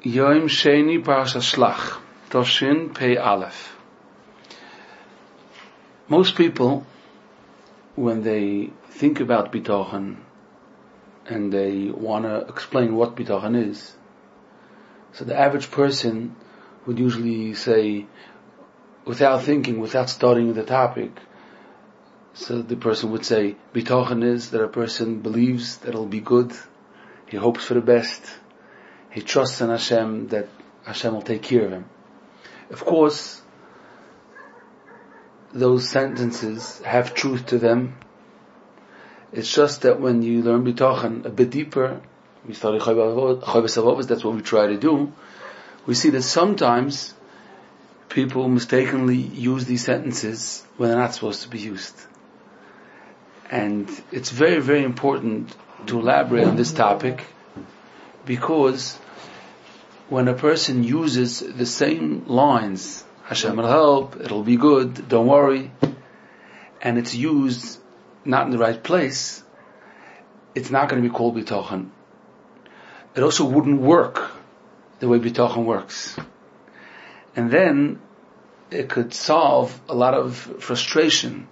Yom Sheni Parashat Shlach, Toshin Pei Aleph. Most people, when they think about Bitachon and they want to explain what Bitachon is, so the average person would usually say, without thinking, without studying the topic, so the person would say, Bitachon is that a person believes that it'll be good, he hopes for the best, he trusts in Hashem that Hashem will take care of him. Of course, those sentences have truth to them. It's just that when you learn Bitachon a bit deeper, we study Chayvus Avos, that's what we try to do, we see that sometimes people mistakenly use these sentences when they're not supposed to be used. And it's very, very important to elaborate on this topic, because when a person uses the same lines, Hashem will help, it'll be good, don't worry, and it's used not in the right place, it's not going to be called Bitachon. It also wouldn't work the way Bitachon works. And then it could solve a lot of frustration,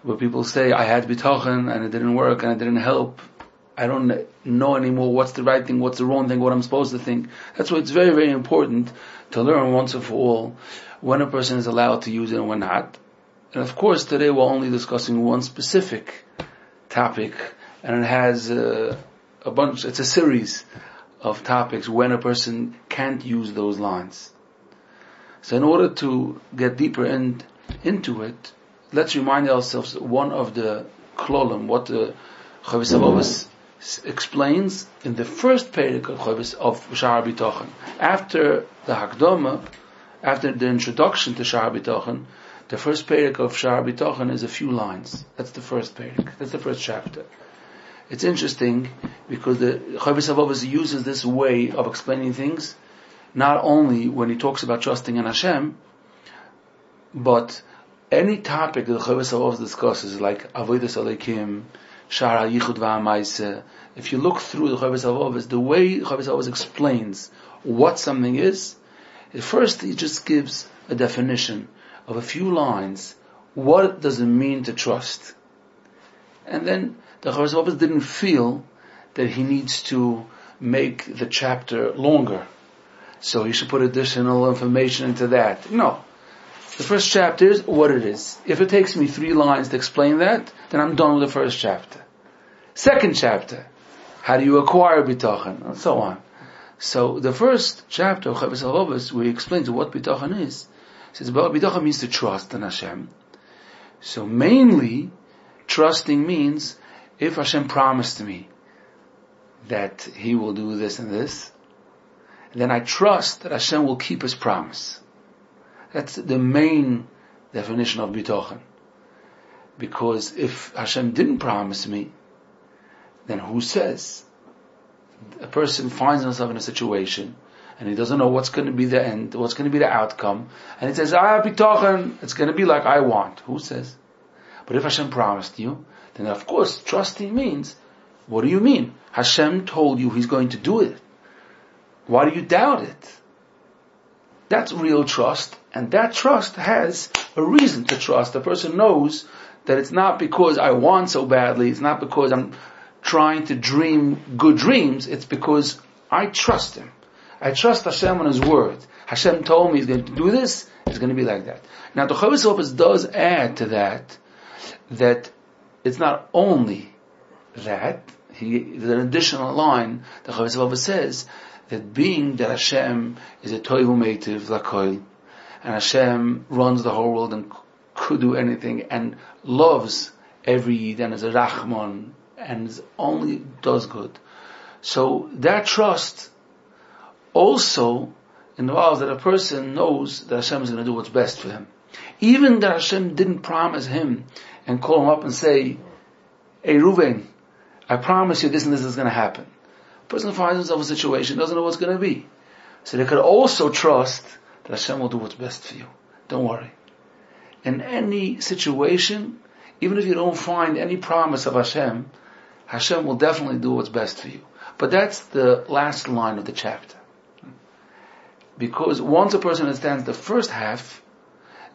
where people say, I had Bitachon and it didn't work and it didn't help. I don't know anymore what's the right thing, what's the wrong thing, what I'm supposed to think. That's why it's very, very important to learn once and for all when a person is allowed to use it and when not. And of course, today we're only discussing one specific topic, and it has a bunch, it's a series of topics when a person can't use those lines. So in order to get deeper into it, let's remind ourselves one of the klolim, what the Hotline explains in the first perek of Sha'ar Bitachon. After the Hakdama, after the introduction to Sha'ar Bitachon, the first perek of Sha'ar Bitachon is a few lines. That's the first perek. That's the first chapter. It's interesting because the Hotline uses this way of explaining things, not only when he talks about trusting in Hashem, but any topic that the Hotline discusses, like Avodas Alekim, Shara Yichud V'Hamaisa. If you look through the Hotline Avos, the way Hotline Avos explains what something is, at first he just gives a definition of a few lines. What does it mean to trust? And then the Hotline Avos didn't feel that he needs to make the chapter longer, so he should put additional information into that. No. The first chapter is what it is. If it takes me 3 lines to explain that, then I'm done with the first chapter. Second chapter, how do you acquire Bitachon, and so on. So the first chapter of Hotline Avos, where he explains what Bitachon is, says Bitachon means to trust in Hashem. So mainly, trusting means, if Hashem promised me that He will do this and this, then I trust that Hashem will keep His promise. That's the main definition of Bitachon. Because if Hashem didn't promise me, then who says? A person finds himself in a situation and he doesn't know what's going to be the end, what's going to be the outcome, and he says, I have Bitachon, it's going to be like I want. Who says? But if Hashem promised you, then of course trusting means, what do you mean? Hashem told you He's going to do it. Why do you doubt it? That's real trust, and that trust has a reason to trust. The person knows that it's not because I want so badly, it's not because I'm trying to dream good dreams, it's because I trust Him. I trust Hashem on His word. Hashem told me He's going to do this, it's going to be like that. Now the Hotline does add to that it's not only that, there's an additional line, the Hotline says, that being that Hashem is a Toiv Umeitiv L'Kol, and Hashem runs the whole world and could do anything, and loves every Yid, and is a Rachman, and only does good. So that trust also involves that a person knows that Hashem is going to do what's best for him. Even that Hashem didn't promise him and call him up and say, hey Reuven, I promise you this and this is going to happen. A person finds himself in a situation, doesn't know what's going to be. So they could also trust that Hashem will do what's best for you. Don't worry. In any situation, even if you don't find any promise of Hashem, Hashem will definitely do what's best for you. But that's the last line of the chapter. Because once a person understands the first half,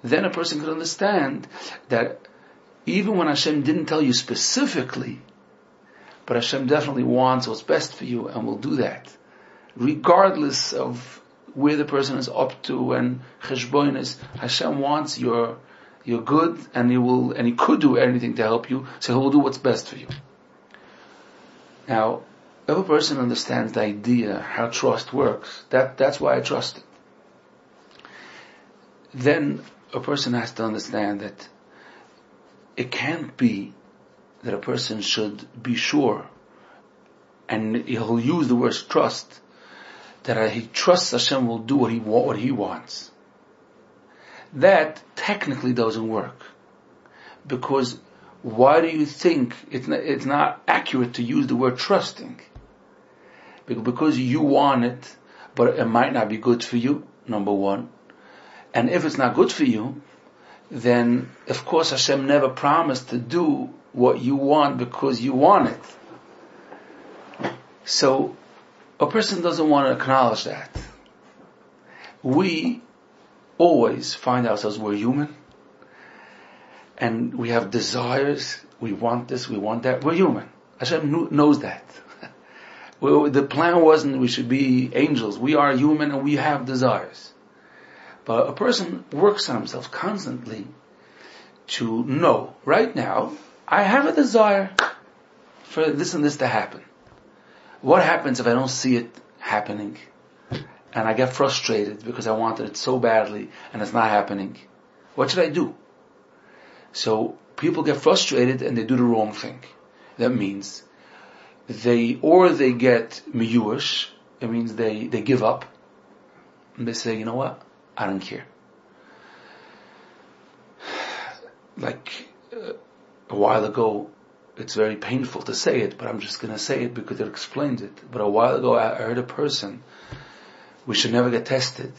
then a person can understand that even when Hashem didn't tell you specifically, but Hashem definitely wants what's best for you and will do that, regardless of where the person is up to and cheshbonis. Hashem wants your good, and He could do anything to help you, so He will do what's best for you. Now, if a person understands the idea how trust works, that's why I trust it. Then a person has to understand that it can't be that a person should be sure, and he'll use the word trust, that he trusts Hashem will do what he wants. That technically doesn't work. Because why do you think it's not accurate to use the word trusting? Because you want it, but it might not be good for you, number one. And if it's not good for you, then of course Hashem never promised to do what you want because you want it. So a person doesn't want to acknowledge that. We always find ourselves, we're human, and we have desires, we want this, we want that, we're human. Hashem knows that. The plan wasn't we should be angels. We are human and we have desires. But a person works on himself constantly to know, right now, I have a desire for this and this to happen. What happens if I don't see it happening? And I get frustrated because I wanted it so badly and it's not happening. What should I do? So people get frustrated and they do the wrong thing. That means they get miyush. It means they give up. And they say, you know what? I don't care. Like a while ago, it's very painful to say it, but I'm just going to say it because it explains it. But a while ago I heard a person, we should never get tested,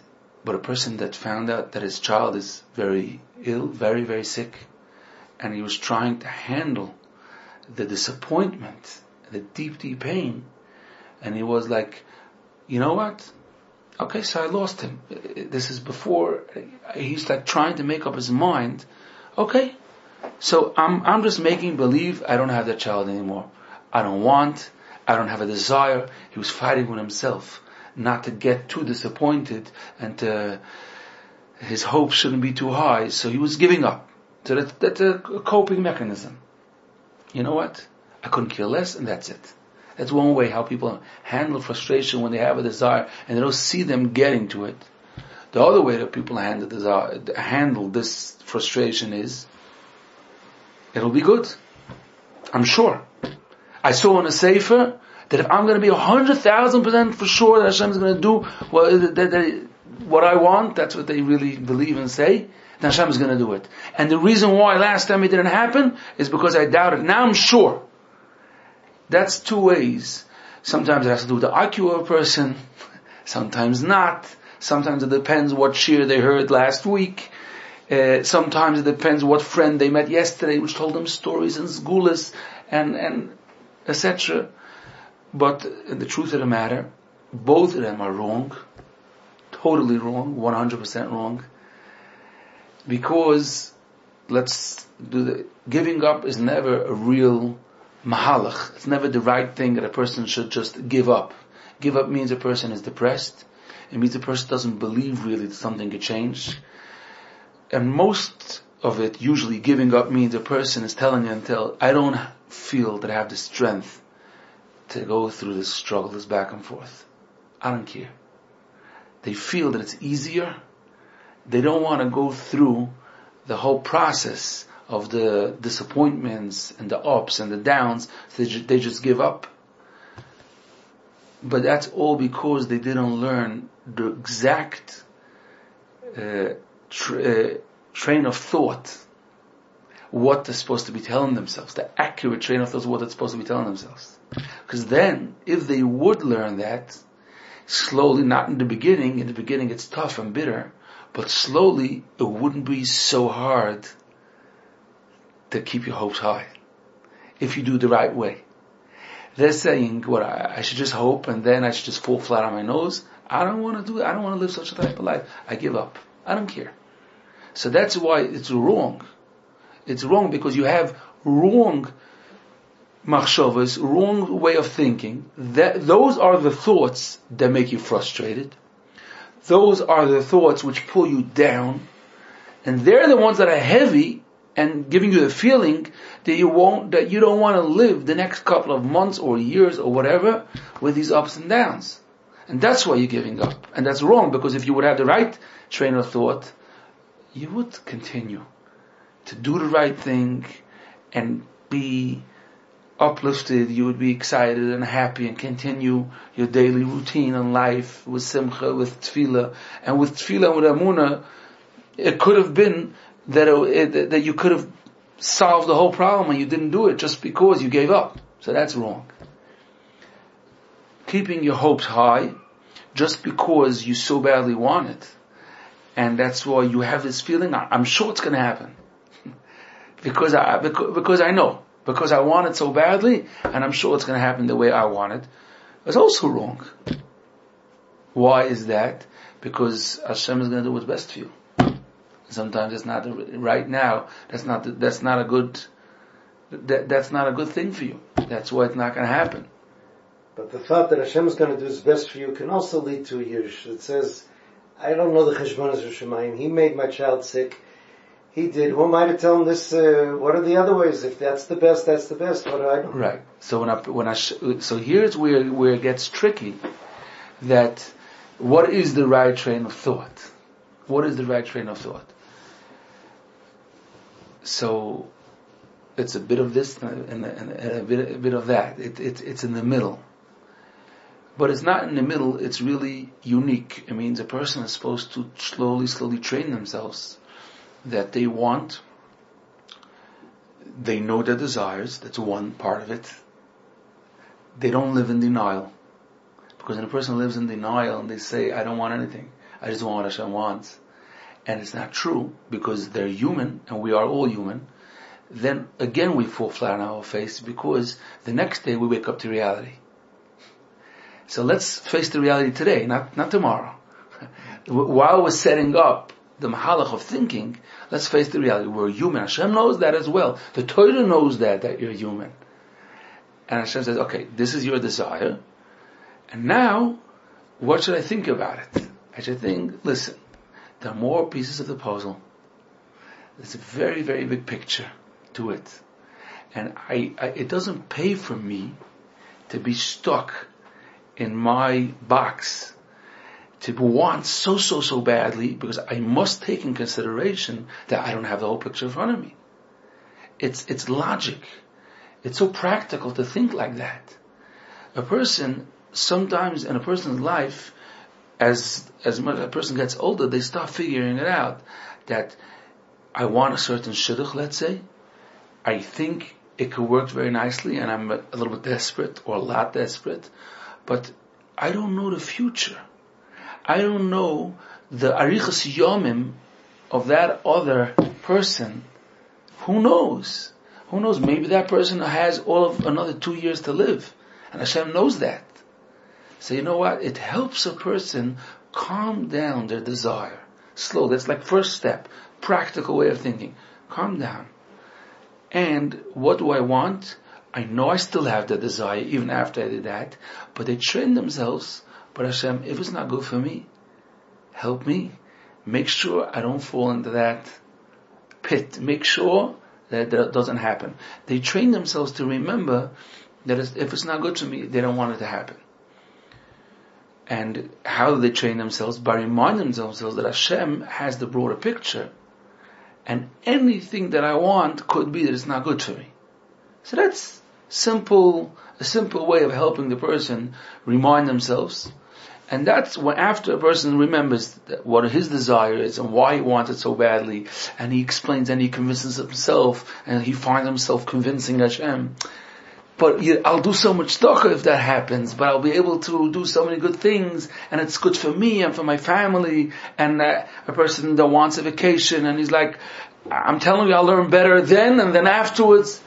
but a person that found out that his child is very ill, very, very sick, and he was trying to handle the disappointment, the deep, deep pain, and he was like, you know what? Okay, so I lost him. This is before, he's like trying to make up his mind. Okay, so I'm just making believe I don't have that child anymore. I don't have a desire. He was fighting with himself not to get too disappointed and his hopes shouldn't be too high, so he was giving up. So that's a coping mechanism. You know what? I couldn't care less, and that's it. That's one way how people handle frustration when they have a desire and they don't see them getting to it. The other way that people handle this frustration is, it'll be good. I'm sure. I saw in a sefer that if I'm going to be 100,000% for sure that Hashem is going to do what I want, that's what they really believe and say, then Hashem is going to do it. And the reason why last time it didn't happen is because I doubted. Now I'm sure. That's two ways. Sometimes it has to do with the IQ of a person, sometimes not. Sometimes it depends what shir they heard last week. Sometimes it depends what friend they met yesterday, which told them stories and sgulas and etc. But the truth of the matter, both of them are wrong, totally wrong, 100% wrong. Because giving up is never a real mahalach. It's never the right thing that a person should just give up. Give up means a person is depressed. It means a person doesn't believe really that something could change. And most of it, usually giving up means a person is telling you I don't feel that I have the strength to go through this struggle, this back and forth. I don't care. They feel that it's easier. They don't want to go through the whole process of the disappointments and the ups and the downs. So they just give up. But that's all because they didn't learn the exact train of thought, what they're supposed to be telling themselves, the accurate train of thought, what they're supposed to be telling themselves. Because then, if they would learn that, slowly, not in the beginning it's tough and bitter, but slowly it wouldn't be so hard to keep your hopes high, if you do the right way. They're saying, I should just hope and then I should just fall flat on my nose. I don't want to do it. I don't want to live such a type of life. I give up. I don't care. So that's why it's wrong. It's wrong because you have wrong machshavas, wrong way of thinking. Those are the thoughts that make you frustrated. Those are the thoughts which pull you down. And they're the ones that are heavy and giving you the feeling that you don't want to live the next couple of months or years or whatever with these ups and downs. And that's why you're giving up. And that's wrong, because if you would have the right train of thought, you would continue to do the right thing and be uplifted. You would be excited and happy and continue your daily routine in life with simcha, with tefillah. And with tefillah and with amunah, it could have been that you could have solved the whole problem and you didn't do it just because you gave up. So that's wrong. Keeping your hopes high just because you so badly want it, and that's why you have this feeling, I'm sure it's going to happen. because I know. Because I want it so badly, and I'm sure it's going to happen the way I want it. It's also wrong. Why is that? Because Hashem is going to do what's best for you. Sometimes it's not right now. That's not a good thing for you. That's why it's not going to happen. But the thought that Hashem is going to do his best for you can also lead to a yish. It says, I don't know the cheshbonos of Shemayim. He made my child sick. He did. Who am I to tell him this? What are the other ways? If that's the best, that's the best. What do I know? Right. So so here's where it gets tricky. That what is the right train of thought? What is the right train of thought? So it's a bit of this and a bit of that. It's in the middle. But it's not in the middle, it's really unique. It means a person is supposed to slowly train themselves that they know their desires, that's one part of it. They don't live in denial. Because when a person lives in denial and they say, I don't want anything, I just want what Hashem wants, and it's not true, because they're human, and we are all human, then again we fall flat on our face, because the next day we wake up to reality. So let's face the reality today, not tomorrow. While we're setting up the mahalach of thinking, let's face the reality. We're human. Hashem knows that as well. The Torah knows that you're human. And Hashem says, okay, this is your desire. And now, what should I think about it? I should think, listen, there are more pieces of the puzzle. There's a very, very big picture to it. And it doesn't pay for me to be stuck in my box, to want so badly, because I must take in consideration that I don't have the whole picture in front of me. It's logic. It's so practical to think like that. A person, sometimes in a person's life, as much as a person gets older, they start figuring it out, that I want a certain shidduch, let's say. I think it could work very nicely, and I'm a little bit desperate, or a lot desperate, but I don't know the future. I don't know the arichas yomim of that other person. Who knows? Who knows? Maybe that person has all of another 2 years to live. And Hashem knows that. So you know what? It helps a person calm down their desire. Slow. That's like first step. Practical way of thinking. Calm down. And what do I want? I know I still have the desire even after I did that. But they train themselves. But Hashem, if it's not good for me, help me. Make sure I don't fall into that pit. Make sure that doesn't happen. They train themselves to remember that if it's not good to me, they don't want it to happen. And how do they train themselves? By reminding themselves that Hashem has the broader picture. And anything that I want could be that it's not good for me. So that's a simple way of helping the person remind themselves. And that's when, after a person remembers what his desire is and why he wants it so badly, and he explains and he convinces himself, and he finds himself convincing Hashem. But I'll do so much tzedakah if that happens, but I'll be able to do so many good things, and it's good for me and for my family, and a person that wants a vacation, and he's like, I'm telling you I'll learn better then, and then afterwards.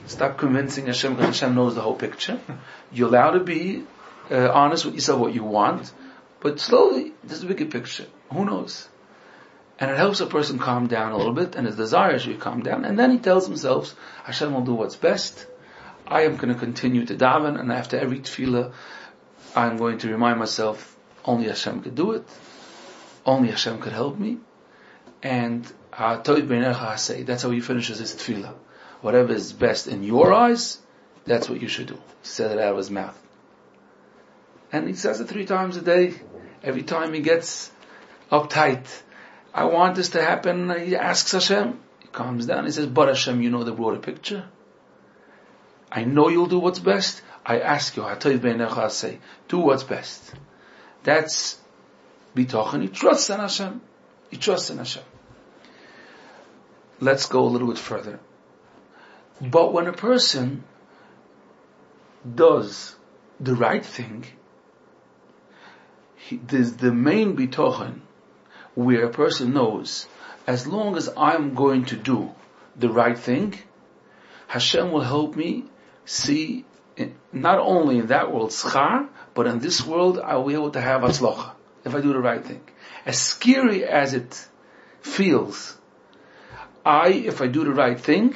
Stop convincing Hashem, because Hashem knows the whole picture. You're allowed to be honest with yourself what you want, But slowly, there's a bigger picture. Who knows? And it helps a person calm down a little bit, and his desires should calm down. And then he tells himself, Hashem will do what's best. I am going to continue to daven, and after every tefillah, I'm going to remind myself, only Hashem could do it. Only Hashem could help me. And that's how he finishes his tefillah. Whatever is best in your eyes, that's what you should do. He said it out of his mouth. And he says it 3 times a day. Every time he gets uptight, I want this to happen, he asks Hashem. He calms down, he says, but Hashem, you know the broader picture. I know you'll do what's best. I ask you, do what's best. That's Bitachon. He trusts in Hashem. He trusts in Hashem. Let's go a little bit further. But when a person does the right thing, there's the main Bitachon, where a person knows, as long as I'm going to do the right thing, Hashem will help me see, not only in that world schar, but in this world I will be able to have atzlocha, if I do the right thing. As scary as it feels, if I do the right thing,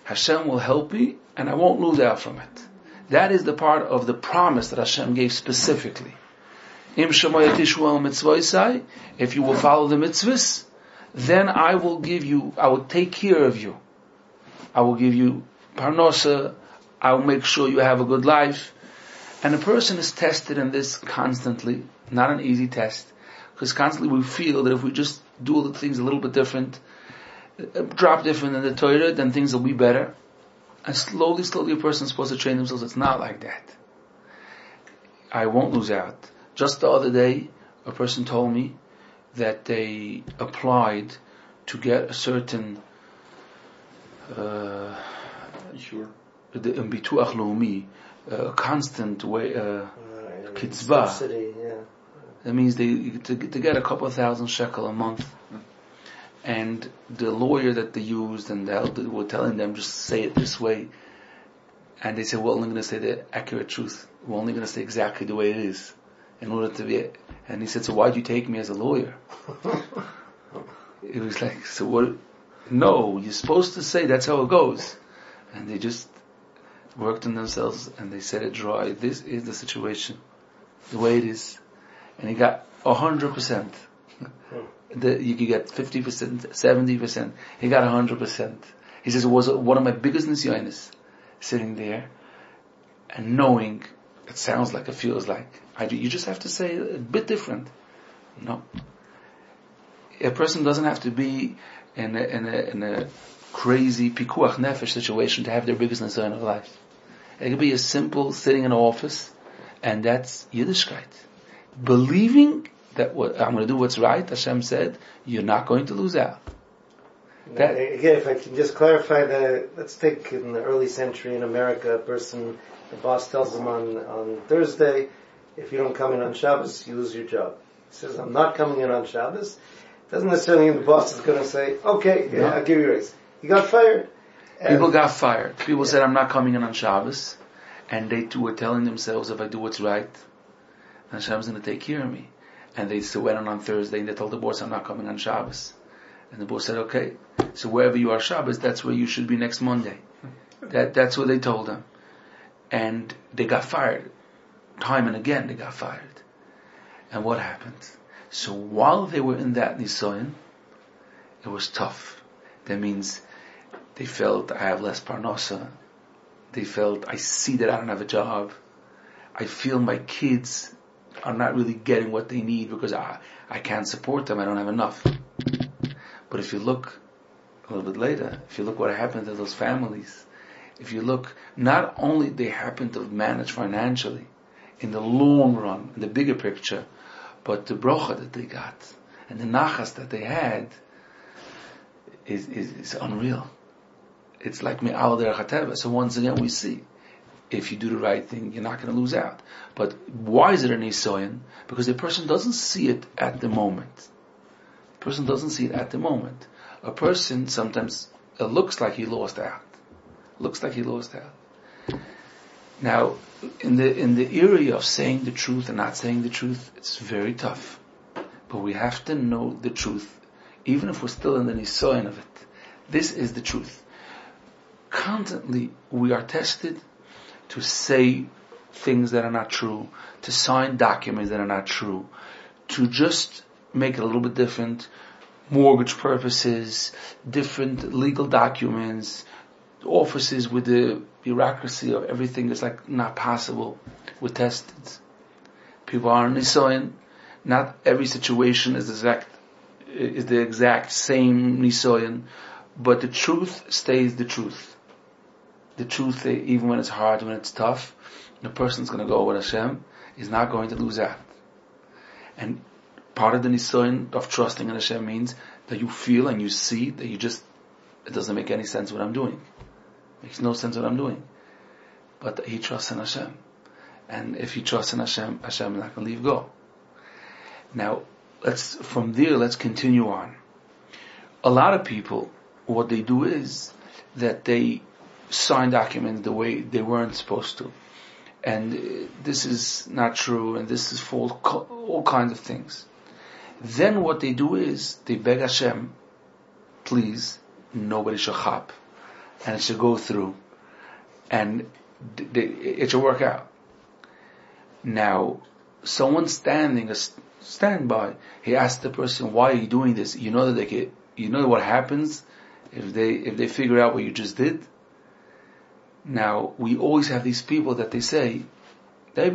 Hashem will help me, and I won't lose out from it. That is the part of the promise that Hashem gave specifically. If you will follow the mitzvahs, then I will take care of you. I will give you parnosa, I will make sure you have a good life. And a person is tested in this constantly, not an easy test, because constantly we feel that if we just do the things a little bit different, drop different in the Torah, then things will be better. And slowly a person is supposed to train themselves. It's not like that. I won't lose out. Just the other day, a person told me that they applied to get a certain Bituach Leumi, constant way, kitzbah. That means to get a couple of thousand shekel a month. And the lawyer that they used and they were telling them, just say it this way. And they said, we're only going to say the accurate truth. We're only going to say exactly the way it is. In order to be, and he said, so why'd you take me as a lawyer? It was like, so what? No, you're supposed to say that's how it goes. And they just worked on themselves and they said it dry. This is the situation, the way it is. And he got 100%. You could get 50%, 70%. He got 100%. He says it was one of my biggest nisyonis, sitting there and knowing it sounds like, it feels like. You just have to say it a bit different. No. A person doesn't have to be in a crazy pikuach nefesh situation to have their biggest nisyon in life. It could be a simple sitting in an office, and that's Yiddishkeit. Believing that I'm going to do what's right, Hashem said, you're not going to lose out. Again, if I can just clarify let's take in the early century in America, the boss tells them on Thursday, if you don't come in on Shabbos, you lose your job. He says, I'm not coming in on Shabbos. Doesn't necessarily mean the boss is going to say, okay, no. I'll give you a raise. He got fired. People got fired. People said, I'm not coming in on Shabbos. And they too were telling themselves, if I do what's right, Hashem's going to take care of me. And they still went on Thursday and they told the boss, I'm not coming on Shabbos. And the boss said, okay, so wherever you are Shabbos, that's where you should be next Monday. That's what they told them. And they got fired. Time and again they got fired. And what happened? So while they were in that nisayon, it was tough. That means they felt, I have less parnasa. They felt, I see that I don't have a job. I feel my kids are not really getting what they need because I can't support them, I don't have enough. But if you look a little bit later, if you look what happened to those families, if you look, not only they happen to manage financially, in the long run, in the bigger picture, but the bracha that they got, and the nachas that they had, is unreal. It's like me'al derech hateva. So once again we see, if you do the right thing, you're not going to lose out. But why is it an nisayon? Because the person doesn't see it at the moment. The person doesn't see it at the moment. A person sometimes, it looks like he lost out. Now, in the area of saying the truth and not saying the truth, it's very tough. But we have to know the truth, even if we're still in the nisoyan of it. This is the truth. Constantly, we are tested to say things that are not true, to sign documents that are not true, to just make it a little bit different, mortgage purposes, different legal documents, offices with the bureaucracy of everything is like not possible. We're tested. People are in nisoyan. Not every situation is the exact same nisoyan, but the truth stays the truth. The truth, even when it's hard, when it's tough, the person's going to go with Hashem, is not going to lose out. And part of the nisoyan of trusting in Hashem means that you feel and you see that it doesn't make any sense what I'm doing. It makes no sense what I'm doing. But he trusts in Hashem. And if he trusts in Hashem, Hashem is not going to leave go. Now, let's continue on. A lot of people, what they do is that they sign documents the way they weren't supposed to. And this is not true, and this is false, all kinds of things. Then what they do is, they beg Hashem, please, nobody should chop, and it should go through, and it should work out. Now, someone stand by, he asked the person, why are you doing this? You know that you know what happens if they figure out what you just did? Now, we always have these people that they say, don't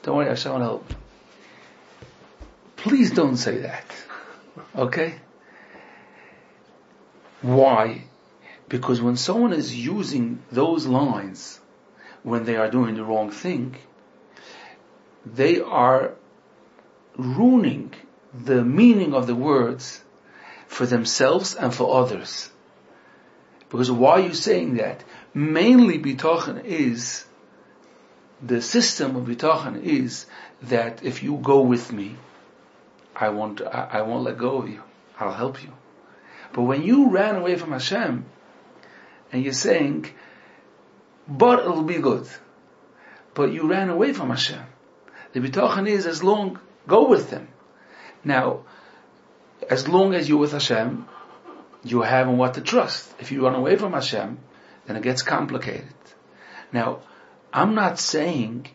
worry, Hashem will help. Please don't say that. Okay? Why? Because when someone is using those lines, when they are doing the wrong thing, they are ruining the meaning of the words for themselves and for others. Because why are you saying that? Mainly bitachon is, the system of bitachon is that if you go with me, I won't let go of you. I'll help you. But when you ran away from Hashem, and you're saying, but it'll be good. But you ran away from Hashem. The bitachon is go with Him. Now, as long as you're with Hashem, you have what to trust. If you run away from Hashem, then it gets complicated. Now, I'm not saying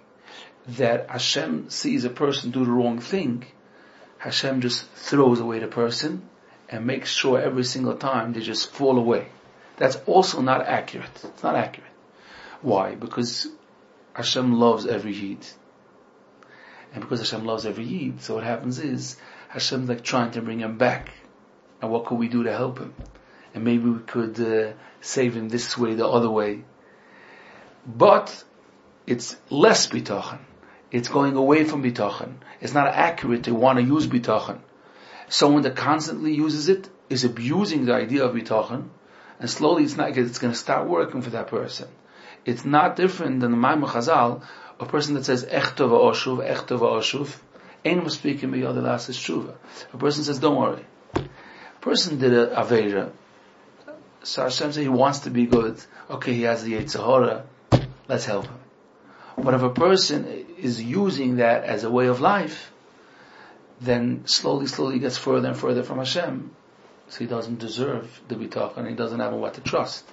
that Hashem sees a person do the wrong thing, Hashem just throws away the person and makes sure every single time they just fall away. That's also not accurate. It's not accurate. Why? Because Hashem loves every Yid. And because Hashem loves every Yid, so what happens is, Hashem's like trying to bring him back. And what could we do to help him? And maybe we could save him this way, the other way. But it's less bitachon. It's going away from bitachon. It's not accurate to want to use bitachon. Someone that constantly uses it is abusing the idea of bitachon, and slowly it's going to start working for that person. It's not different than the Maimon Chazal, a person that says ech tova oshuv, ain't speaking by other last is tshuva. A person says, don't worry. A person did a aveira. So Hashem says he wants to be good. Okay, he has the Yetzer Hara. Let's help him. But if a person is using that as a way of life, then slowly gets further and further from Hashem. So he doesn't deserve the bitachon, and he doesn't have what to trust.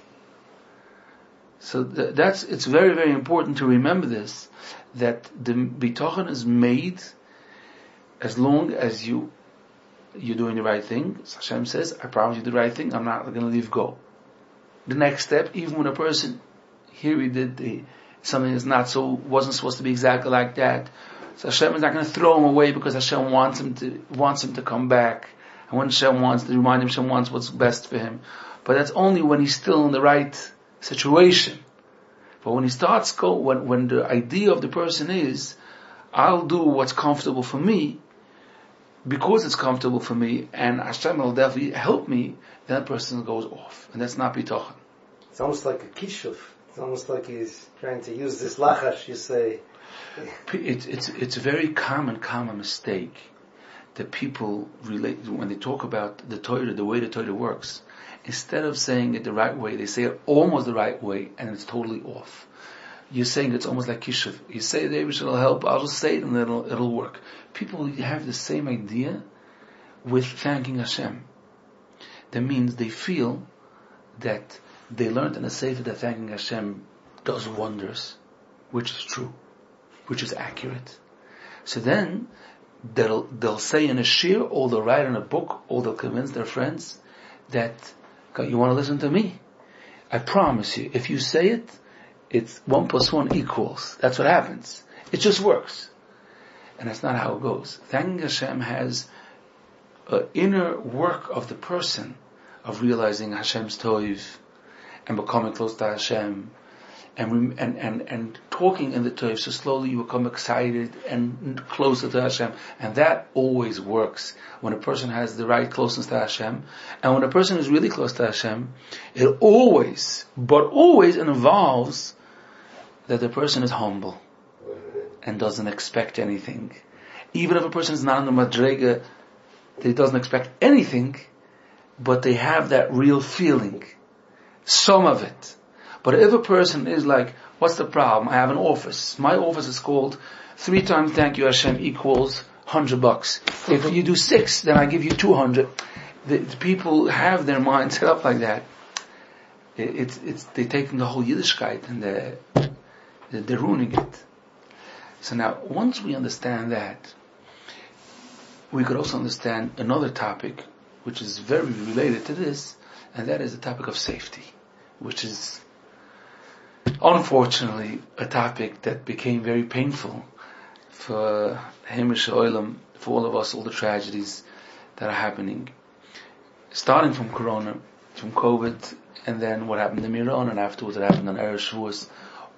So it's very, very important to remember this, that the bitachon is made as long as you're doing the right thing. Hashem says, I promise you the right thing, I'm not going to leave go. The next step, even when a person, here he did something that's wasn't supposed to be exactly like that, so Hashem is not going to throw him away because Hashem wants him to come back. And when Hashem wants to remind him, Hashem wants what's best for him. But that's only when he's still in the right situation. But when he starts when the idea of the person is, I'll do what's comfortable for me, because it's comfortable for me, and Hashem will definitely help me, then that person goes off. And that's not bitachon. It's almost like a kishuv. It's almost like he's trying to use this lachash, you say. It's a very common mistake that people relate when they talk about the Torah, the way the Torah works. Instead of saying it the right way, they say it almost the right way, and it's totally off. you're saying it's almost like kishuv. You say the Eibush will help, I'll just say it and it'll work. People have the same idea with thanking Hashem. That means they feel that they learned in a sefer that thanking Hashem does wonders, which is true, which is accurate. So then they'll say in a shir, or they'll write in a book, or they'll convince their friends that you want to listen to me. I promise you, if you say it, it's 1 + 1 equals. That's what happens. It just works. And that's not how it goes. Thanking Hashem has an inner work of the person of realizing Hashem's toiv and becoming close to Hashem and talking in the toiv, so slowly you become excited and closer to Hashem. And that always works when a person has the right closeness to Hashem. And when a person is really close to Hashem, it always involves that the person is humble and doesn't expect anything. Even if a person is not on the madrega, he doesn't expect anything, but they have that real feeling, some of it. But if a person is like, what's the problem? I have an office. My office is called 3 times thank you Hashem equals $100. If you do 6, then I give you 200. The people have their mind set up like that. They're taking the whole Yiddishkeit and they're ruining it. So now, once we understand that, we could also understand another topic, which is very related to this, and that is the topic of safety, which is unfortunately a topic that became very painful for Hamish Oilam, for all of us, all the tragedies that are happening, starting from Corona, from COVID, and then what happened in Miran, and afterwards what happened on Erev Shavuos.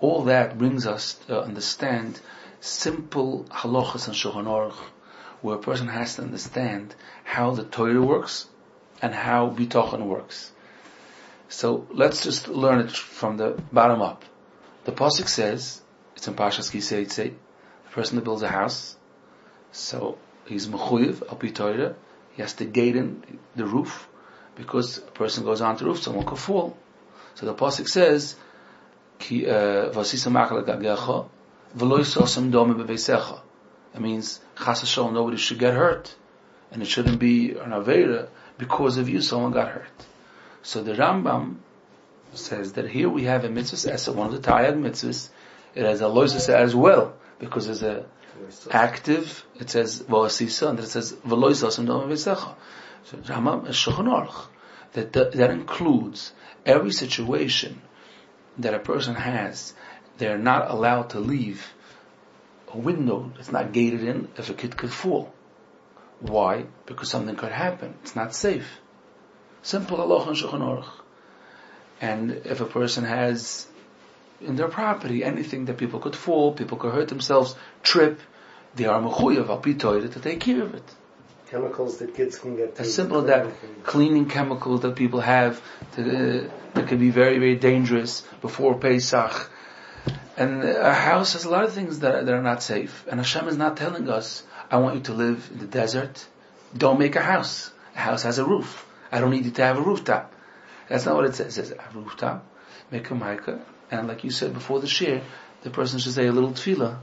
All that brings us to understand simple halachas and Shulchan Aruch, where a person has to understand how the Torah works and how Bitachon works. So let's just learn it from the bottom up. The pasuk says, it's in Parshas Kisei, the person that builds a house, so he's mechuyev al pi Torah, he has to gate in the roof, because a person goes on the roof, someone could fall. So the pasuk says, Ki vasisa machal gagecha v'lo yisosem dome beveisecha. It means chas v'shalom, nobody should get hurt, and it shouldn't be an avera because of you someone got hurt. So the Rambam says that here we have a mitzvah esa, one of the Taryag mitzvahs. It has a loisasa as well, because there's a active. It says v'asisa, and then it says v'lo yisosem dome beveisecha. So Rambam is Shulchan Aruch that includes every situation that a person has. They're not allowed to leave a window that's not gated in if a kid could fall. Why? Because something could happen. It's not safe. Simple halacha in Shulchan Aruch. And if a person has in their property anything that people could fall, people could hurt themselves, trip, they are mechuyev al pi Torah to take care of it. Chemicals that kids can get. As simple as that, cleaning chemicals that people have that can be very, very dangerous before Pesach. And a house has a lot of things that are not safe. And Hashem is not telling us, I want you to live in the desert. Don't make a house. A house has a roof. I don't need you to have a rooftop. That's not what it says. It says a rooftop, make a maika, and like you said before the shir, the person should say a little tefillah.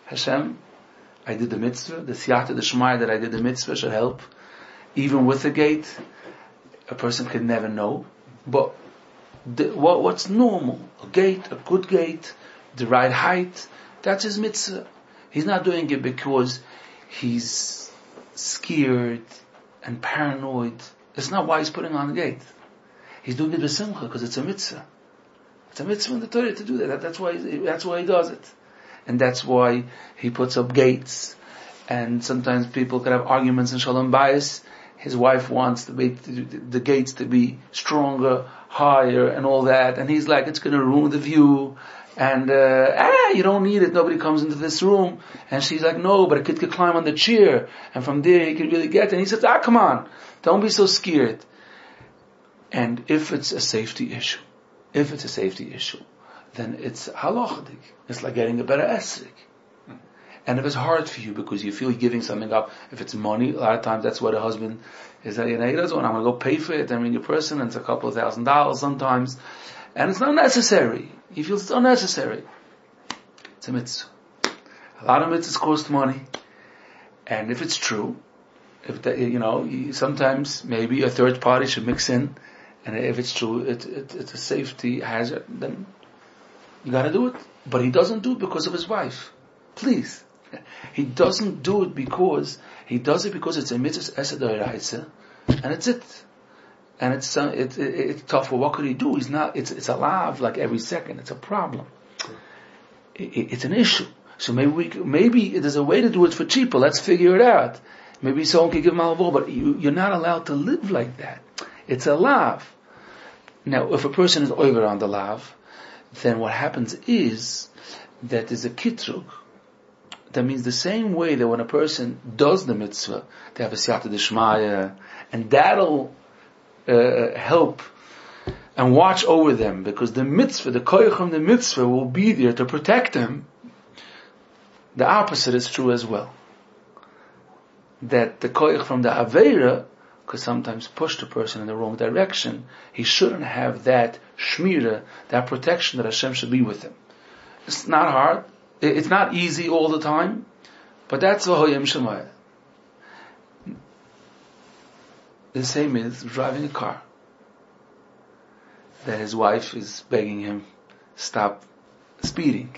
Hashem, I did the mitzvah, the siyata, the shmai that I did the mitzvah should help. Even with the gate, a person could never know. But what's normal? A gate, a good gate, the right height, that's his mitzvah. He's not doing it because he's scared and paranoid. It's not why he's putting on the gate. He's doing it with simcha because it's a mitzvah. It's a mitzvah in the Torah to do that. That's why he does it. And that's why he puts up gates. And sometimes people could have arguments in Shalom Bayis. His wife wants the gates to be stronger, higher, and all that. And he's like, it's going to ruin the view. And, you don't need it. Nobody comes into this room. And she's like, no, but a kid could climb on the chair. And from there he could really get it. And he says, come on. Don't be so scared. And if it's a safety issue, then it's halachic. It's like getting a better esrik. And if it's hard for you because you feel you're giving something up, if it's money, a lot of times that's what a husband is that, he doesn't want, I'm going to go pay for it, and bring a person, and it's a couple of $1,000 sometimes. and it's not necessary. He feels it's unnecessary. It's a mitzvah. A lot of mitzvahs cost money, and if it's true, sometimes maybe a third party should mix in, and if it's true, it's a safety hazard, then you gotta do it. But he doesn't do it because of his wife. Please. He doesn't do it because it's a mitzvah esed d'oraisa, and it's it. And it's tough. Well, what could he do? He's not. It's alive like every second. It's a problem. It's an issue. So maybe there's a way to do it for cheaper. Let's figure it out. Maybe someone can give him alvo, but you're not allowed to live like that. It's a lav. Now, if a person is over on the lav, then what happens is that there's a kitrug. That means the same way that when a person does the mitzvah, they have a siyata d'shmaya, and that'll help and watch over them, because the mitzvah, the koyach from the mitzvah will be there to protect them. The opposite is true as well. That the koyach from the aveira could sometimes push the person in the wrong direction. He shouldn't have that shmira, that protection that Hashem should be with him. It's not hard. It's not easy all the time, but that's v'hoyem shemaya. The same is driving a car. That his wife is begging him, stop speeding.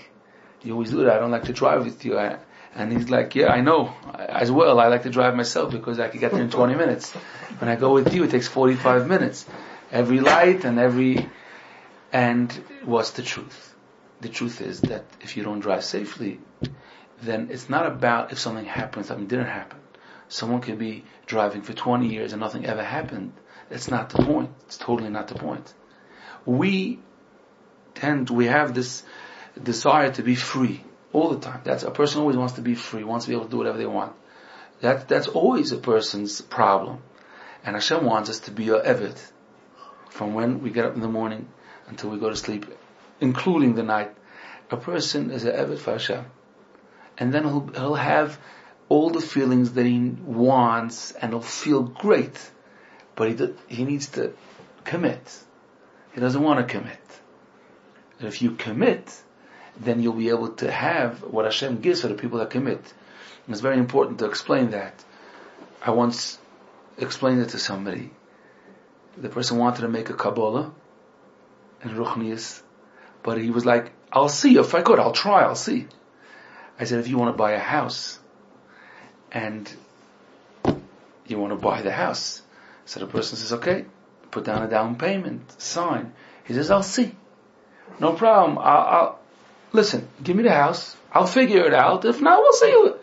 You always do that. I don't like to drive with you. And he's like, yeah, I know. As well, I like to drive myself because I can get there in 20 minutes. When I go with you, it takes 45 minutes. Every light and what's the truth? The truth is that if you don't drive safely, then it's not about if something happened, something didn't happen. Someone can be driving for 20 years and nothing ever happened. That's not the point. It's totally not the point. We have this desire to be free all the time. A person always wants to be free, wants to be able to do whatever they want. That's always a person's problem. And Hashem wants us to be a eved from when we get up in the morning until we go to sleep, including the night. A person is an eved for Hashem. And then he'll have all the feelings that he wants, and he'll feel great. But he needs to commit. He doesn't want to commit. And if you commit, then you'll be able to have what Hashem gives for the people that commit. And it's very important to explain that. I once explained it to somebody. The person wanted to make a Kabbalah in Ruchnius, but he was like, I'll see if I could, I'll try, I'll see. I said, if you want to buy a house, and you want to buy the house, so the person says, okay, put down a down payment, sign. He says, I'll see. No problem, I'll listen, give me the house, I'll figure it out, if not, we'll see you.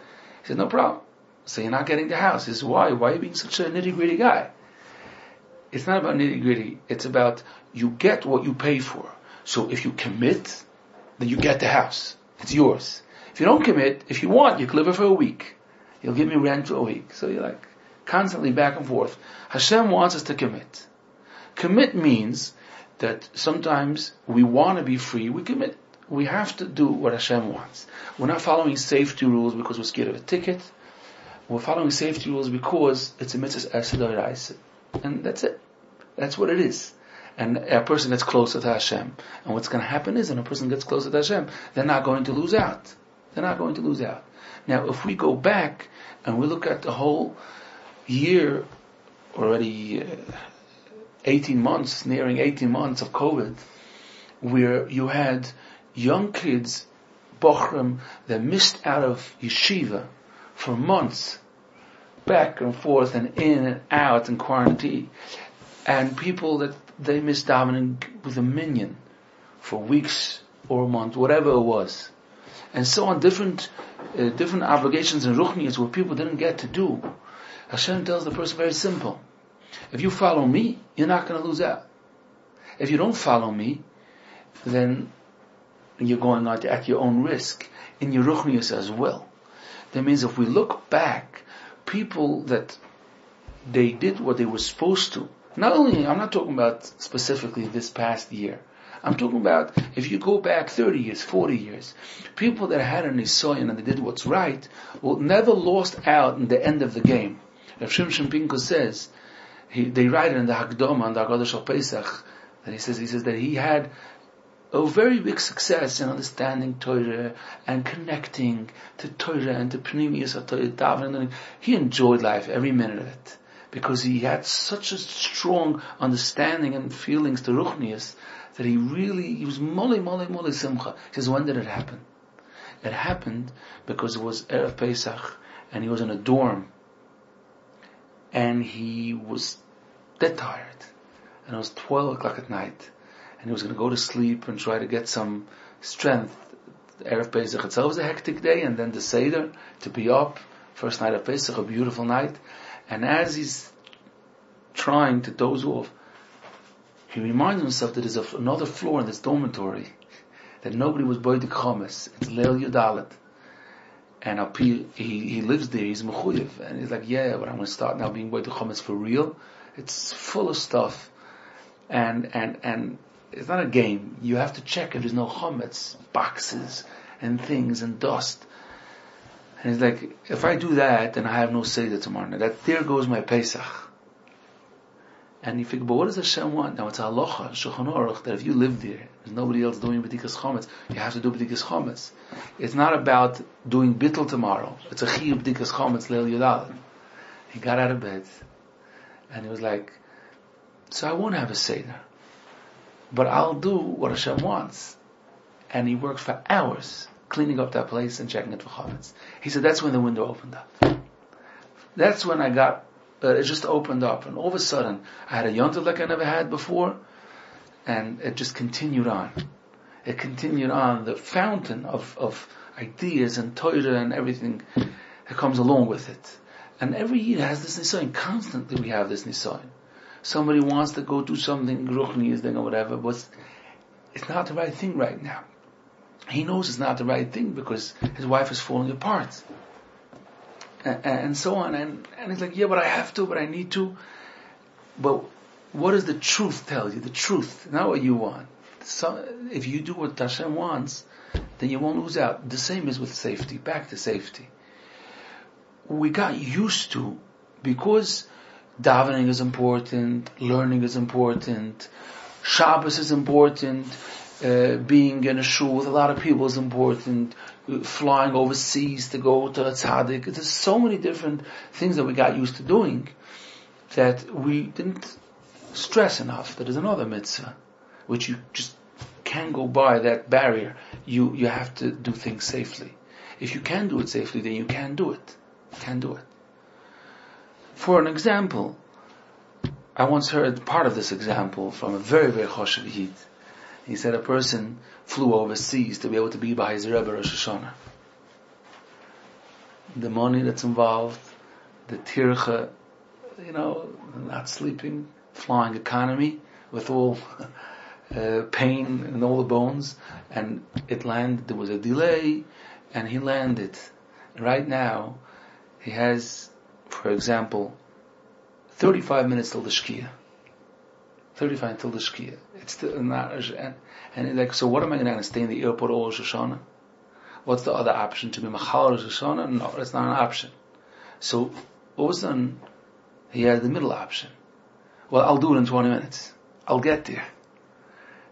He said, no problem. So you're not getting the house. He says, why? Why are you being such a nitty-gritty guy? It's not about nitty-gritty, it's about you get what you pay for. So if you commit, then you get the house. It's yours. If you don't commit, if you want, you can live it for a week. You'll give me rent for a week. So you're like constantly back and forth. Hashem wants us to commit. Commit means that sometimes we want to be free, we commit. We have to do what Hashem wants. We're not following safety rules because we're scared of a ticket. We're following safety rules because it's a mitzvah esed d'oraisa. And that's it. That's what it is. And a person gets closer to Hashem. And what's going to happen is, when a person gets closer to Hashem, they're not going to lose out. They're not going to lose out. Now, if we go back and we look at the whole year, already 18 months, nearing 18 months of COVID, where you had young kids, bochrim, that missed out of yeshiva for months, back and forth and in and out in quarantine, and people that they missed davening with a minyan for weeks or a month, whatever it was, and so on, different obligations and ruchnias where people didn't get to do. Hashem tells the person very simple: if you follow me, you're not going to lose out. If you don't follow me, then you're going out at your own risk in your ruchnias as well. That means if we look back, people that they did what they were supposed to. Not only, I'm not talking about specifically this past year. I'm talking about if you go back 30 years, 40 years, people that had an nisayon and they did what's right, will never lost out in the end of the game. Rav Shimshon Pinkus says, they write it in the Hakdama and the Haggadah Shal Pesach, That he says that he had a very big success in understanding Torah and connecting to Torah and to Pneumius of Torah, davening. He enjoyed life, every minute of it, because he had such a strong understanding and feelings to Ruchnius that he was mole simcha. He says, when did it happen? It happened because it was Erev Pesach and he was in a dorm and he was dead tired and it was 12 o'clock at night and he was going to go to sleep and try to get some strength. Erev Pesach itself was a hectic day, and then the Seder, to be up, first night of Pesach, a beautiful night, and as he's trying to doze off, he reminds himself that there's another floor in this dormitory that nobody was boy to chomes. It's Leil Yudalet. And he lives there, he's mechuyev. And he's like, yeah, but I'm going to start now being boy to chomes for real. It's full of stuff. And it's not a game. You have to check if there's no chometz, boxes and things and dust. And he's like, if I do that, then I have no Seder tomorrow night. There goes my Pesach. And you figure, but what does Hashem want? Now it's a halacha, Shulchan Aruch, that if you live there, there's nobody else doing B'dikas Chometz, you have to do B'dikas Chometz. It's not about doing bittul tomorrow. It's a chiyuv B'dikas Chometz Leil Yudal. He got out of bed, and he was like, so I won't have a Seder, but I'll do what Hashem wants. And he worked for hours, cleaning up that place and checking it for Chometz. He said, that's when the window opened up. That's when it just opened up, and all of a sudden, I had a yontif like I never had before, and it just continued on. It continued on, the fountain of ideas and Torah and everything that comes along with it. And every year has this nisayon. Constantly we have this nisayon. Somebody wants to go do something, Ruchni or whatever, but it's not the right thing right now. He knows it's not the right thing because his wife is falling apart. And so on, and he's like, yeah, but I have to, but I need to. But what does the truth tell you? The truth, not what you want. So if you do what Hashem wants, then you won't lose out. The same is with safety. Back to safety. We got used to, because davening is important, learning is important, Shabbos is important, being in a shul with a lot of people is important, flying overseas to go to a tzaddik. There's so many different things that we got used to doing that we didn't stress enough. That is another mitzvah, which you just can't go by that barrier. You have to do things safely. If you can do it safely, then you can do it. You can do it. For an example, I once heard part of this example from a very, very choshev yid. He said a person flew overseas to be able to be by his Rebbe Rosh Hashanah. The money that's involved, the tircha, not sleeping, flying economy with all pain in all the bones, and it landed. There was a delay, and he landed. Right now, he has, for example, 35 minutes till the Shkia. 35 till the Shkia. It's still not, and like, so what am I going to stay in the airport all Rosh Hashanah? What's the other option? To be Machal Rosh Hashanah? No, that's not an option. So, all of a sudden, he has the middle option. Well, I'll do it in 20 minutes. I'll get there.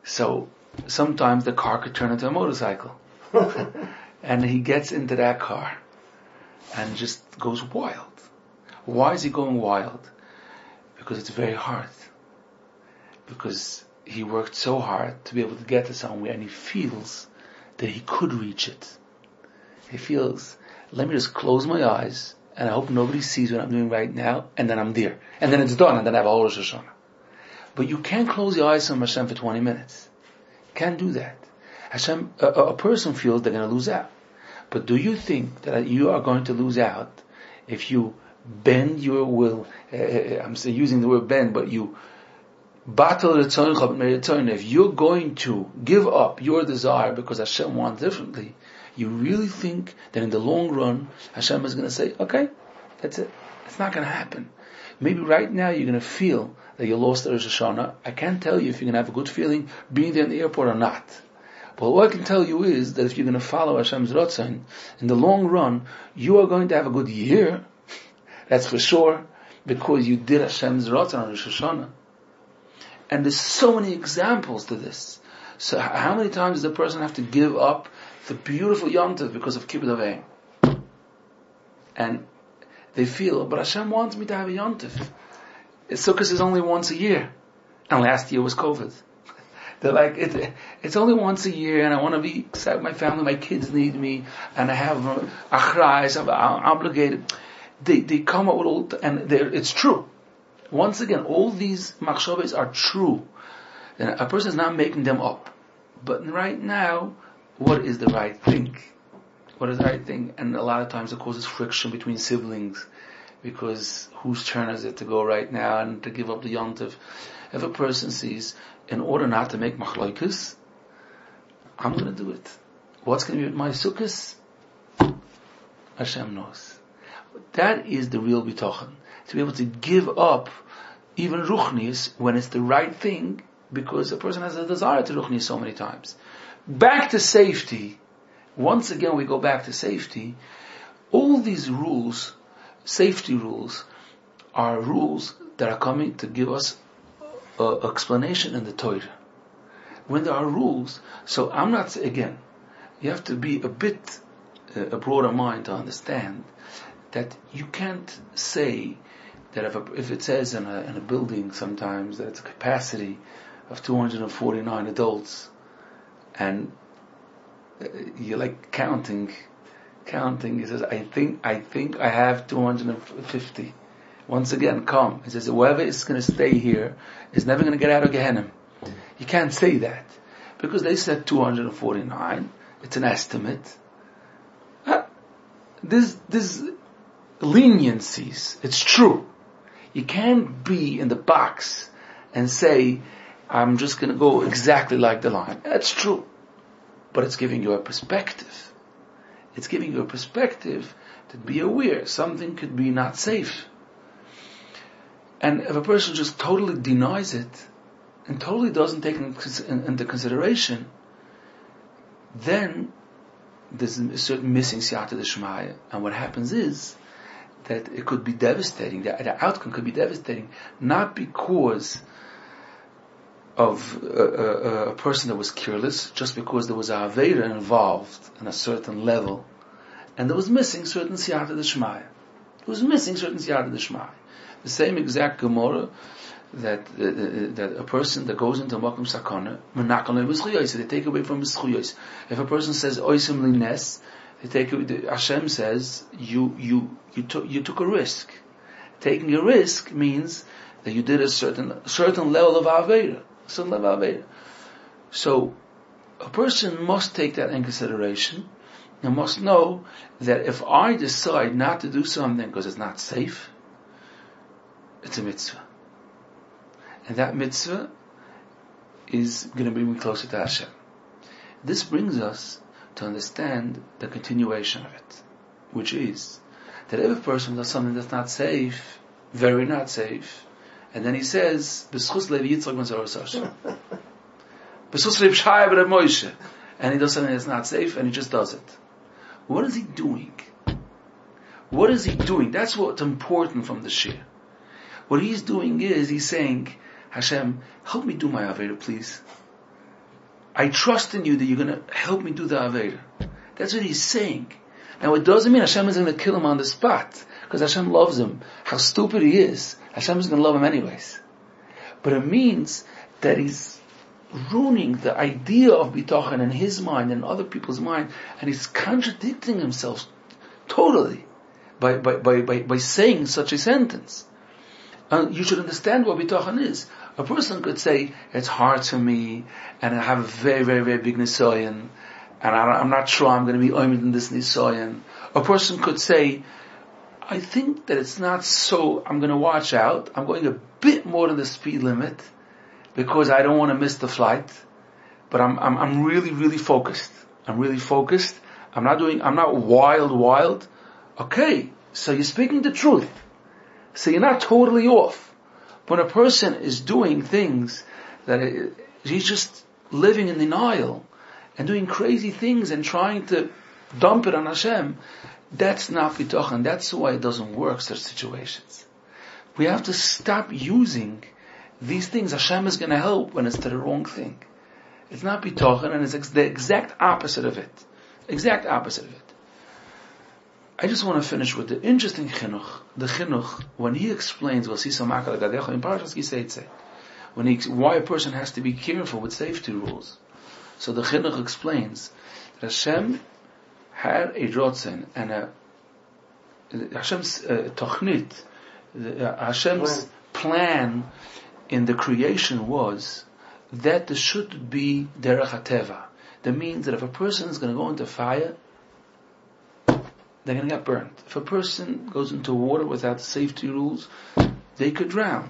So, sometimes the car could turn into a motorcycle. And he gets into that car and just goes wild. Why is he going wild? Because it's very hard. Because he worked so hard to be able to get to somewhere, and he feels that he could reach it. He feels, let me just close my eyes, and I hope nobody sees what I'm doing right now, and then I'm there. And then it's done, and then I have a whole Rosh Hashanah. But you can't close your eyes on Hashem for 20 minutes. You can't do that. Hashem, a person feels they're going to lose out. But do you think that you are going to lose out if you bend your will? I'm using the word bend, but you if you're going to give up your desire because Hashem wants differently, you really think that in the long run Hashem is going to say, okay, that's it. It's not going to happen. Maybe right now you're going to feel that you lost the Rosh Hashanah. I can't tell you if you're going to have a good feeling being there in the airport or not. But what I can tell you is that if you're going to follow Hashem's Ratzon, in the long run, you are going to have a good year. That's for sure, because you did Hashem's Ratzon on Rosh Hashanah. And there's so many examples to this. So how many times does a person have to give up the beautiful Yom Tov because of Kibbutz Avayim? And they feel, but Hashem wants me to have a Yom Tov. Sukkot is only once a year. And last year was COVID. They're like, it's only once a year, and I want to be beside my family, my kids need me, and I have achrais, I'm obligated. They come up with all, and it's true. Once again, all these machshavos are true. And a person is not making them up. But right now, what is the right thing? What is the right thing? And a lot of times it causes friction between siblings, because whose turn is it to go right now and to give up the Yom Tov? If a person sees, in order not to make machlokes, I'm going to do it. What's going to be with my sukkahs? Hashem knows. That is the real bitachon. To be able to give up even ruchnis when it's the right thing, because a person has a desire to ruchnis so many times. Back to safety. Once again we go back to safety. All these rules, safety rules, are rules that are coming to give us an explanation in the Torah. When there are rules, so I'm not, again, you have to be a bit a broader mind to understand that you can't say that if it says in a building sometimes that it's a capacity of 249 adults, and you're like counting, he says, I think I have 250. Once again, come. He says, whoever is going to stay here is never going to get out of Gehenna. You can't say that, because they said 249. It's an estimate. This leniencies. It's true. You can't be in the box and say, I'm just going to go exactly like the line. That's true. But it's giving you a perspective. It's giving you a perspective to be aware. Something could be not safe. And if a person just totally denies it, and totally doesn't take it into consideration, then there's a certain missing siyata d'shmaya. And what happens is that it could be devastating. The outcome could be devastating, not because of a person that was careless, just because there was a avera involved in a certain level, and there was missing certain siyata d'shmaya. It was missing certain siyata d'shmaya. The same exact Gemara that a person that goes into Makom Sakana, they take away from his schuyos. If a person says oisim lines, they take away. Hashem says you took a risk. Taking a risk means that you did a certain level of avera, So a person must take that in consideration, and must know that if I decide not to do something because it's not safe, it's a mitzvah. And that mitzvah is going to bring me closer to Hashem. This brings us to understand the continuation of it, which is that if a person does something that's not safe, very not safe, and then he says, B'schus Levi Yitzchak ben Zara Sasha, B'schus Reb Shai ben Moshe, and he does something that's not safe, and he just does it. What is he doing? What is he doing? That's what's important from the shir. What he's doing is, he's saying, Hashem, help me do my Aveda, please. I trust in you that you're going to help me do the Aveda. That's what he's saying. Now it doesn't mean Hashem is going to kill him on the spot, because Hashem loves him. How stupid he is, Hashem is going to love him anyways. But it means that he's ruining the idea of bitachon in his mind and other people's mind, and he's contradicting himself totally by saying such a sentence. And you should understand what bitachon is. A person could say, it's hard for me, and I have a very, very, very big nisayon, and I'm not sure I'm going to be oimid in this nisayon. A person could say, I think that it's not so, I'm going to watch out, I'm going a bit more than the speed limit, because I don't want to miss the flight, but I'm really, really focused. I'm really focused. I'm not wild. Okay, so you're speaking the truth. So you're not totally off. When a person is doing things that he's just living in denial and doing crazy things and trying to dump it on Hashem, that's not bitachon. That's why it doesn't work, such situations. We have to stop using these things Hashem is going to help when it's to the wrong thing. It's not Bitachon, and it's the exact opposite of it. Exact opposite of it. I just want to finish with the interesting chinuch. The chinuch, when he explains, we'll see some makal gadecha in Parshas Kiseitze, why a person has to be careful with safety rules. So the chinuch explains that Hashem had a rotzen and Hashem's tochnit, Hashem's plan in the creation was that there should be derech hateva. That means that if a person is going to go into fire, they're going to get burnt. If a person goes into water without safety rules, they could drown.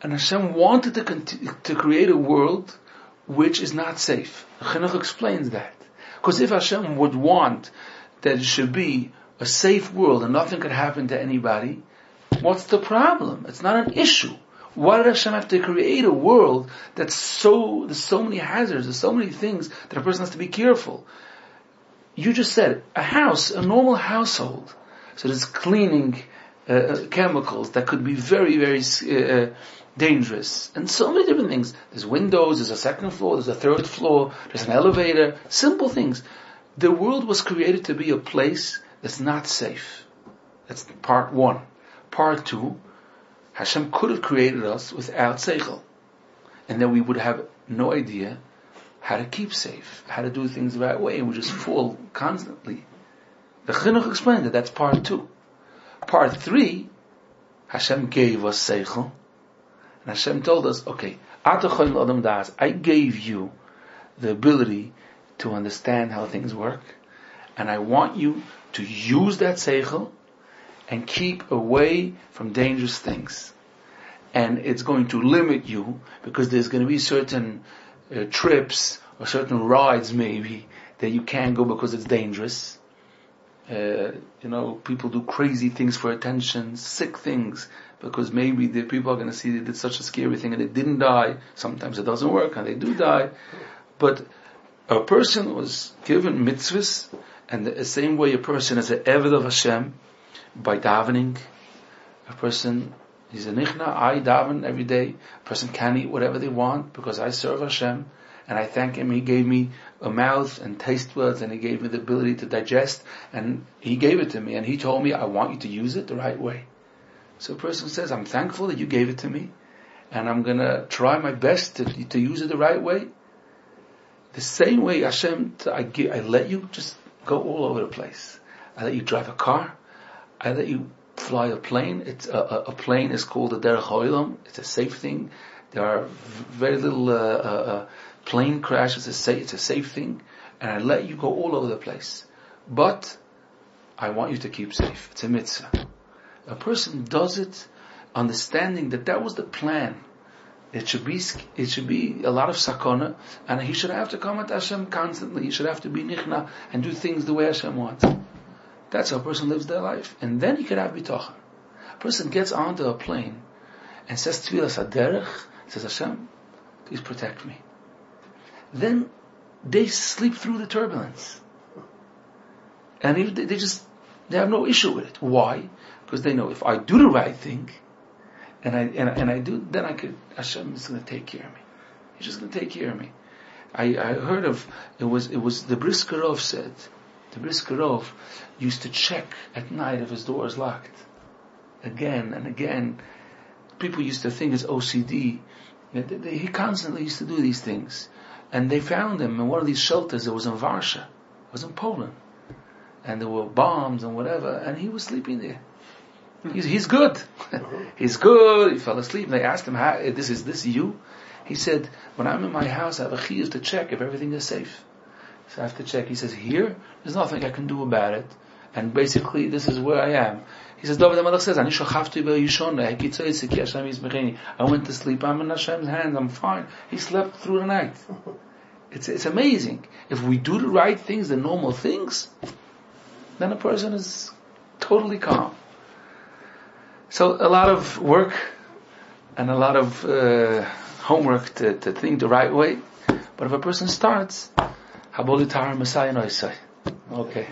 And Hashem wanted to create a world which is not safe. Chinuch explains that. Because if Hashem would want that it should be a safe world and nothing could happen to anybody, what's the problem? It's not an issue. Why did Hashem have to create a world there's so many hazards, there's so many things that a person has to be careful? You just said, a normal household, so there's cleaning chemicals that could be very, very dangerous, and so many different things. There's windows, there's a second floor, there's a third floor, there's an elevator, simple things. The world was created to be a place that's not safe. That's part one. Part two, Hashem could have created us without seichel, and then we would have no idea how to keep safe, how to do things the right way, and we just fall constantly. The chinuch explained that that's part two. Part three, Hashem gave us seichel, and Hashem told us, okay, I gave you the ability to understand how things work, and I want you to use that seichel and keep away from dangerous things. And it's going to limit you, because there's going to be certain trips or certain rides maybe that you can't go because it's dangerous. People do crazy things for attention, sick things, because maybe the people are going to see they did such a scary thing and they didn't die. Sometimes it doesn't work and they do die. But a person was given mitzvahs, and the same way a person is an eved of Hashem by davening. A person is a nichna, I daven every day. A person can eat whatever they want because I serve Hashem and I thank Him. He gave me a mouth and taste buds, and He gave me the ability to digest, and He gave it to me, and He told me, I want you to use it the right way. So a person says, I'm thankful that you gave it to me, and I'm going to try my best to use it the right way. The same way Hashem, I let you just go all over the place. I let you drive a car. I let you fly a plane. It's a plane is called a derech ha'olam. It's a safe thing. There are very little plane crashes. It's a safe thing, and I let you go all over the place. But I want you to keep safe. It's a mitzvah. A person does it understanding that was the plan. It should be a lot of sakana, and he should have to come at Hashem constantly. He should have to be nichna and do things the way Hashem wants. That's how a person lives their life. And then he could have bitachon. A person gets onto a plane and says tefillas haderech, says Hashem, please protect me. Then they sleep through the turbulence. And they have no issue with it. Why? Because they know if I do the right thing, and I do, then Hashem is going to take care of me. He's just going to take care of me. I heard of, it was the Briskerov said, the Briskerov used to check at night if his door is locked. Again and again. People used to think it's OCD. He constantly used to do these things. And they found him in one of these shelters that was in Varsha. It was in Poland. And there were bombs and whatever, and he was sleeping there. He's good. He's good. He fell asleep. And they asked him, is this you? He said, when I'm in my house, I have a chiyuv to check if everything is safe. So I have to check. He says, here, there's nothing I can do about it. And basically, this is where I am. He says, David HaMelech says, I went to sleep. I'm in Hashem's hands. I'm fine. He slept through the night. It's amazing. If we do the right things, the normal things, then a person is totally calm. So a lot of work and a lot of homework to think the right way. But if a person starts, okay.